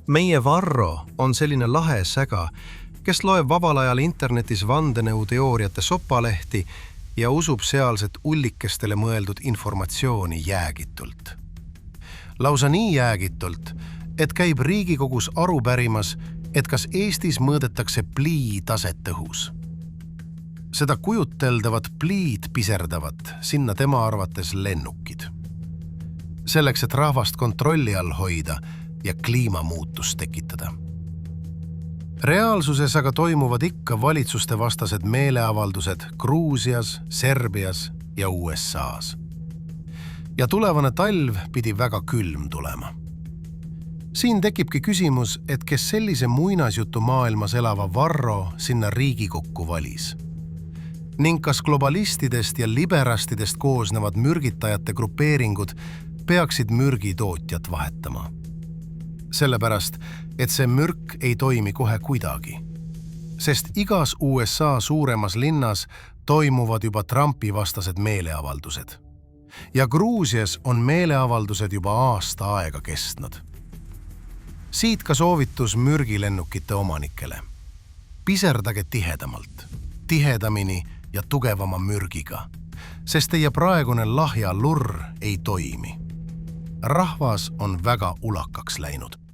Meie Varro on selline lahe säga, kes loeb vabal ajal internetis vandenõuteooriate sopalehti ja usub sealset ullikestele mõeldud informatsiooni jäägitult. Lausa nii jäägitult, et käib Riigikogus aru pärimas, et kas Eestis mõõdetakse plii taset õhus. Seda kujuteldavat pliid piserdavat sinna tema arvates lennukid. Selleks, et rahvast kontrolli all hoida ja kliimamuutust tekitada. Reaalsuses aga toimuvad ikka valitsuste vastased meeleavaldused Gruusias, Serbias ja USAs. Ja tulevane talv pidi väga külm tulema. Siin tekibki küsimus, et kes sellise muinasjutu maailmas elava Varro sinna Riigikokku valis. Ning kas globalistidest ja liberastidest koosnevad mürgitajate grupeeringud peaksid mürgitootjat vahetama. Sellepärast, et see mürk ei toimi kohe kuidagi. Sest igas USA suuremas linnas toimuvad juba Trumpi vastased meeleavaldused. Ja Gruusias on meeleavaldused juba aasta aega kestnud. Siit ka soovitus mürgilennukite omanikele. Piserdage tihedamalt, tihedamini ja tugevama mürgiga, sest teie praegune lahja lurr ei toimi. Rahvas on väga ulakaks läinud.